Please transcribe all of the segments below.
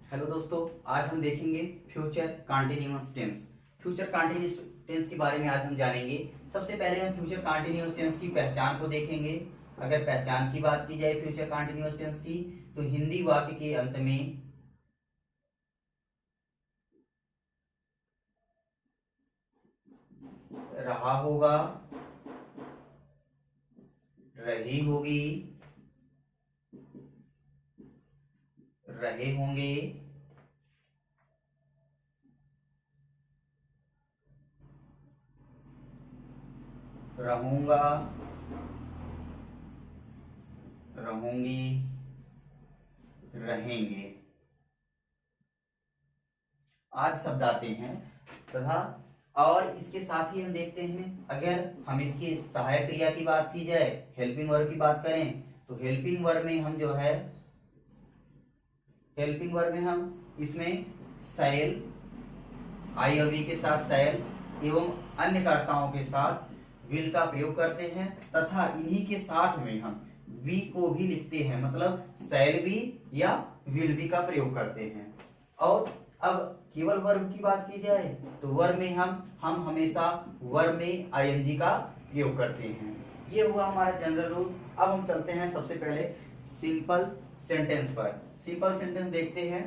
Hello दोस्तों, आज हम देखेंगे future continuous tense. Future continuous tense के बारे में आज हम जानेंगे। सबसे पहले हम फ्यूचर कंटीन्यूअस टेंस की पहचान को देखेंगे। अगर पहचान की बात की जाए फ्यूचर कंटीन्यूअस टेंस की, तो हिंदी वाक्य के अंत में रहा होगा, रही होगी, रहे होंगे, रहूंगा, रहूंगी, रहेंगे आज शब्द आते हैं तथा और इसके साथ ही हम देखते हैं, अगर हम इसकी सहायक क्रिया की बात की जाए, हेल्पिंग वर्ब की बात करें, तो हेल्पिंग वर्ब में हम जो है हेल्पिंग वर्ब में हम इसमें शैल, आई और वी के साथ शैल एवं अन्य कर्ताओं के साथ विल का प्रयोग करते हैं तथा इन्हीं के साथ में हम वी को भी लिखते हैं, मतलब शैल भी या विल भी का प्रयोग करते हैं। और अब केवल वर्ब की बात की जाए तो वर्ब में हम हमेशा वर्ब में आईएनजी का प्रयोग करते हैं। ये हुआ हमारा जनरल रूल। अब हम चलते हैं सबसे पहले सिंपल सेंटेंस पर। सिंपल सेंटेंस देखते हैं।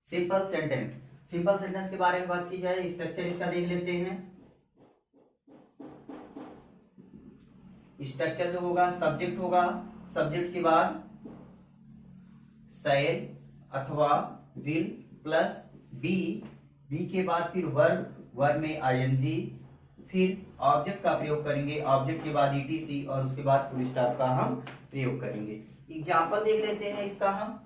सिंपल सेंटेंस, सिंपल सेंटेंस के बारे में बात की जाए, स्ट्रक्चर इसका देख लेते हैं। स्ट्रक्चर जो होगा, सब्जेक्ट होगा, सब्जेक्ट के बाद शैल अथवा विल प्लस बी, बी के बाद फिर वर्ब, वर्ब में आईएनजी, फिर ऑब्जेक्ट का प्रयोग करेंगे, ऑब्जेक्ट के बाद ईटीसी और उसके बाद फुल स्टॉप का हम प्रयोग करेंगे। एग्जांपल देख लेते हैं इसका हम।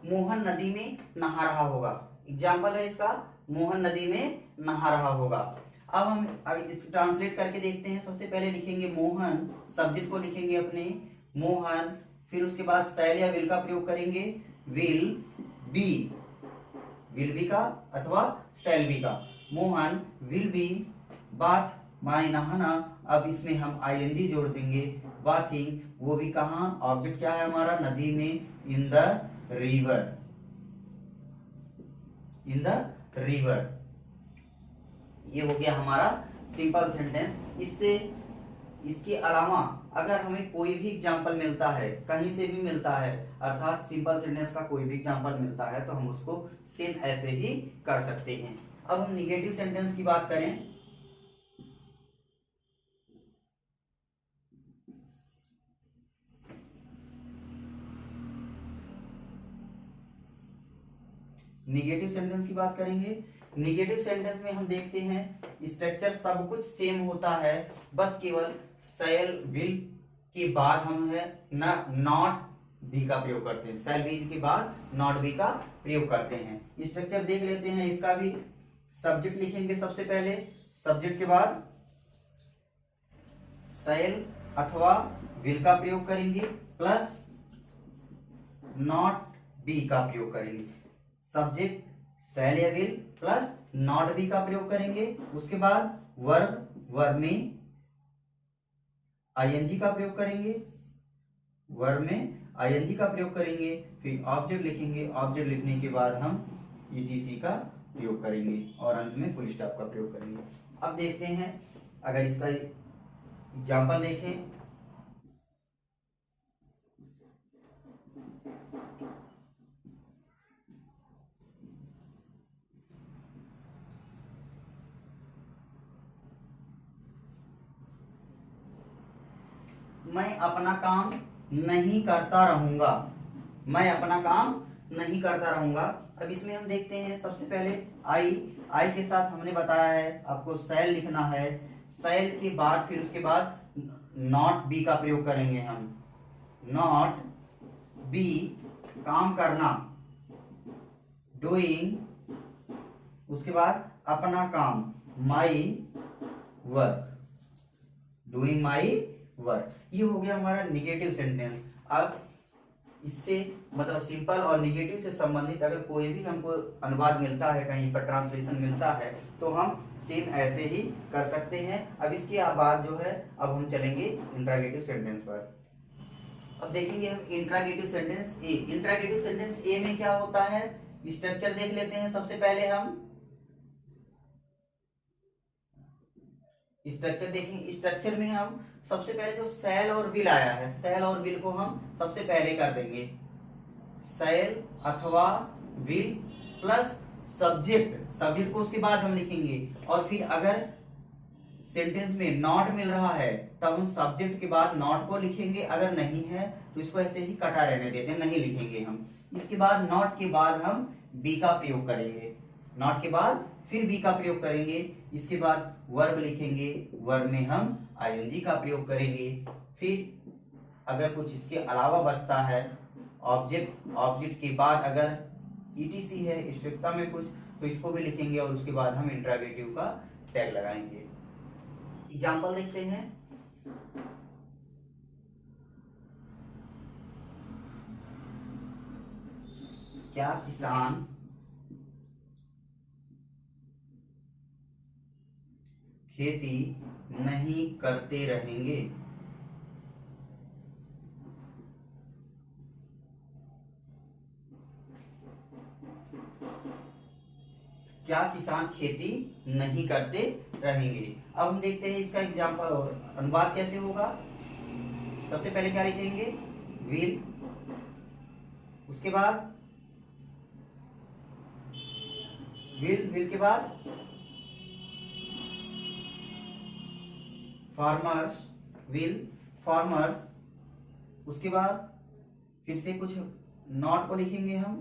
मोहन नदी में नहा रहा होगा। एग्जाम्पल है इसका, मोहन नदी में नहा रहा होगा। अब हम इसको ट्रांसलेट करके देखते हैं। सबसे पहले लिखेंगे मोहन, सब्जेक्ट को लिखेंगे अपने मोहन, फिर उसके बाद शैल या विल का प्रयोग करेंगे, विल बी, विल बी का अथवा शैल बी का। मोहन विल बी बाथ, माने नहाना। अब इसमें हम आईएनजी जोड़ देंगे, बाथिंग, वो भी कहाँ, ऑब्जेक्ट क्या है हमारा, नदी में, in the river, in the river. ये हो गया हमारा सिंपल सेंटेंस। इससे इसके अलावा अगर हमें कोई भी एग्जांपल मिलता है, कहीं से भी मिलता है, अर्थात सिंपल सेंटेंस का कोई भी एग्जांपल मिलता है, तो हम उसको सेम ऐसे ही कर सकते हैं। अब हम निगेटिव सेंटेंस की बात करें। निगेटिव सेंटेंस की बात करेंगे। निगेटिव सेंटेंस में हम देखते हैं स्ट्रक्चर सब कुछ सेम होता है, बस केवल शैल विल के बाद हम है ना नॉट बी का प्रयोग करते हैं, शैल विल के बाद नॉट बी का प्रयोग करते हैं। स्ट्रक्चर देख लेते हैं इसका भी। सब्जेक्ट लिखेंगे सबसे पहले, सब्जेक्ट के बाद शैल अथवा विल का प्रयोग करेंगे प्लस नॉट बी का प्रयोग करेंगे। सब्जेक्ट शैल या विल प्लस नॉट बी का प्रयोग करेंगे। उसके बाद वर्ब, वर्ब में आईएनजी का प्रयोग करेंगे, वर्ब में आईएनजी का प्रयोग करेंगे, फिर ऑब्जेक्ट लिखेंगे, ऑब्जेक्ट लिखने के बाद हम ईटीसी का प्रयोग करेंगे और अंत में फुल स्टॉप का प्रयोग करेंगे। अब देखते हैं, अगर इसका एग्जांपल देखें। मैं अपना काम नहीं करता रहूंगा, मैं अपना काम नहीं करता रहूंगा। अब इसमें हम देखते हैं सबसे पहले आई के साथ हमने बताया है आपको शैल लिखना है। शैल के बाद फिर उसके बाद नॉट बी का प्रयोग करेंगे हम। नॉट बी काम करना, डूइंग, उसके बाद अपना काम, my work, doing my work. ये हो गया हमारा निगेटिव सेंटेंस। अब इससे मतलब सिंपल और निगेटिव से संबंधित अगर कोई भी हमको अनुवाद मिलता है, कहीं पर ट्रांसलेशन मिलता है, तो हम सेम ऐसे ही कर सकते हैं। अब इसके बाद जो है अब हम चलेंगे इंट्रागेटिव सेंटेंस पर। अब देखेंगे हम इंट्रागेटिव सेंटेंस ए। इंट्रागेटिव सेंटेंस ए में क्या होता है, स्ट्रक्चर देख लेते हैं। सबसे पहले हम स्ट्रक्चर देखेंगे। स्ट्रक्चर में हम सबसे पहले जो शैल और विल आया है, शैल और विल को हम सबसे पहले कर देंगे। शैल अथवा विल प्लस सब्जेक्ट को उसके बाद हम लिखेंगे। और फिर अगर सेंटेंस में नॉट मिल रहा है तब हम सब्जेक्ट के बाद नॉट को लिखेंगे, अगर नहीं है तो इसको ऐसे ही कटा रहने देते हैं, नहीं लिखेंगे हम। इसके बाद नॉट के बाद हम बी का प्रयोग करेंगे, नॉट के बाद फिर बी का प्रयोग करेंगे। इसके बाद वर्ब लिखेंगे, वर्ब में हम आईएनजी का प्रयोग करेंगे। फिर अगर कुछ इसके अलावा बचता है, ऑब्जेक्ट के बाद अगर ईटीसी है, इष्टता में कुछ, तो इसको भी लिखेंगे और उसके बाद हम इंट्रागेटिव का टैग लगाएंगे। एग्जाम्पल देखते हैं। क्या किसान खेती नहीं करते रहेंगे? क्या किसान खेती नहीं करते रहेंगे? अब हम देखते हैं इसका एग्जाम्पल अनुवाद कैसे होगा। सबसे पहले क्या लिखेंगे, विल, उसके बाद विल के बाद फार्मर्स, विल फार्मर्स, उसके बाद फिर से कुछ नॉट को लिखेंगे हम,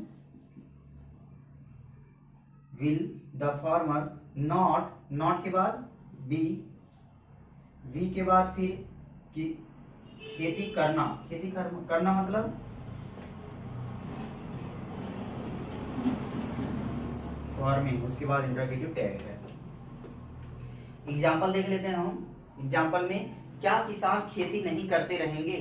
विल द फार्मर्स, नॉट के बाद बी के बाद फिर खेती करना मतलब फार्मिंग, उसके बाद इंट्रागेटिव टैग है। एग्जाम्पल देख लेते हैं हम। एग्जाम्पल में क्या किसान खेती नहीं करते रहेंगे?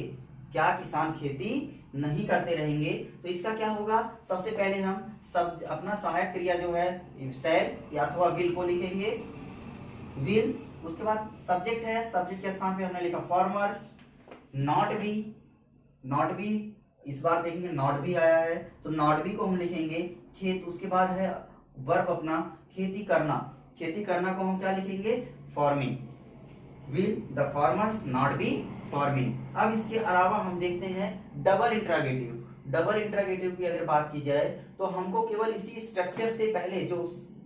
क्या किसान खेती नहीं करते रहेंगे, तो इसका क्या होगा, सबसे पहले हम सब अपना सहायक क्रिया जो है शैल या अथवा विल को लिखेंगे, विल, उसके बाद सब्जेक्ट है, सब्जेक्ट के स्थान पे हमने लिखा फार्मर्स, नॉट बी, इस बार देखेंगे नॉट बी आया है तो नॉट बी को हम लिखेंगे खेत, उसके बाद है वर्ब अपना खेती करना को हम क्या लिखेंगे, farming, will the farmers not bee farming. अब इसके अलावा हम देखते हैं डबल इंट्रागेटिव की अगर बात की जाए तो हमको केवल इसी स्ट्रक्चर से पहले, जो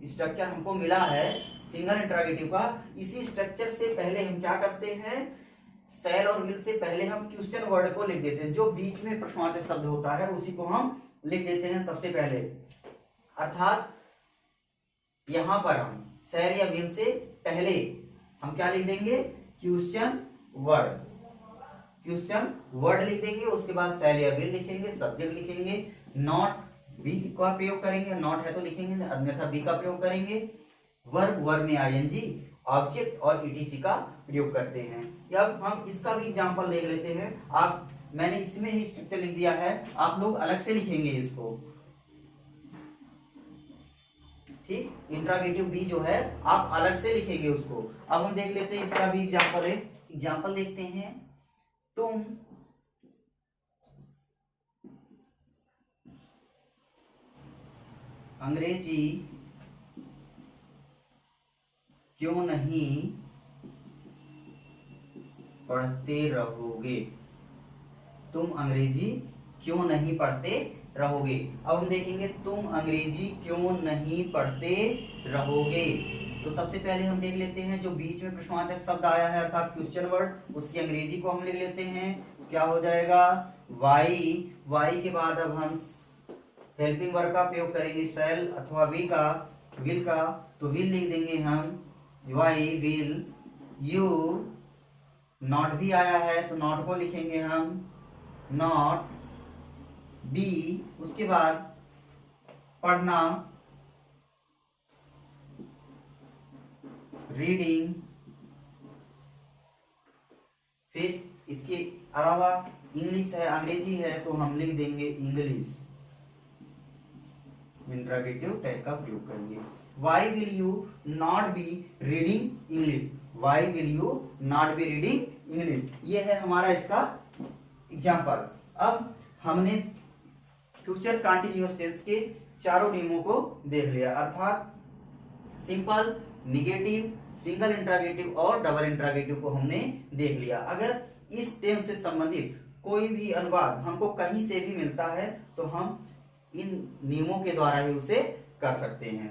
स्ट्रक्चर हमको मिला है सिंगल इंट्रागेटिव का, इसी स्ट्रक्चर से पहले हम क्या करते हैं, शैल और विल से पहले हम क्वेश्चन वर्ड को लिख देते हैं। जो बीच में प्रश्नवाचक शब्द होता है उसी को हम लिख देते हैं सबसे पहले। अर्थात यहां पर हम शैल या विल से पहले हम क्या लिख देंगे, क्वेश्चन वर्ड लिख देंगे, उसके बाद शैल या विल लिखेंगे, सब्जेक्ट लिखेंगे, नॉट बी का प्रयोग करेंगे, नॉट है तो लिखेंगे, अन्यथा बी का प्रयोग करेंगे, वर्ब में आईएनजी, ऑब्जेक्ट और ईटीसी का प्रयोग करते हैं। अब हम इसका भी एग्जांपल देख लेते हैं। मैंने इसमें ही स्ट्रक्चर लिख दिया है, आप लोग अलग से लिखेंगे इसको, ठीक, इंट्रागेटिव बी जो है आप अलग से लिखेंगे उसको। अब हम देख लेते हैं इसका भी एग्जांपल देखते हैं। तुम अंग्रेजी क्यों नहीं पढ़ते रहोगे? तुम अंग्रेजी क्यों नहीं पढ़ते रहोगे? अब हम देखेंगे तुम अंग्रेजी क्यों नहीं पढ़ते रहोगे, तो सबसे पहले हम देख लेते हैं जो बीच में प्रश्नवाचक शब्द आया है अर्थात क्वेश्चन वर्ड, उसकी अंग्रेजी को हम लिख लेते हैं, क्या हो जाएगा, वाई के बाद अब हम हेल्पिंग वर्ब का प्रयोग करेंगे शैल अथवा विल का, तो विल लिख देंगे हम, वाई विल यू। नॉट भी आया है तो नॉट को लिखेंगे हम, नॉट बी। उसके बाद पढ़ना, रीडिंग। फिर इसके अलावा इंग्लिश है, अंग्रेजी है, तो हम लिख देंगे इंग्लिश, इंट्रोगेटिव टैग का प्रयोग करेंगे। Why will you not be reading English, why will you not be reading English, ये है हमारा इसका एग्जाम्पल। अब हमने फ्यूचर कंटिन्यूअस टेंस के चारों नियमों को देख लिया, अर्थात सिंपल, निगेटिव, सिंगल इंट्रोगेटिव और डबल इंट्रोगेटिव को हमने देख लिया। अगर इस टेंस से संबंधित कोई भी अनुवाद हमको कहीं से भी मिलता है तो हम इन नियमों के द्वारा ही उसे कर सकते हैं।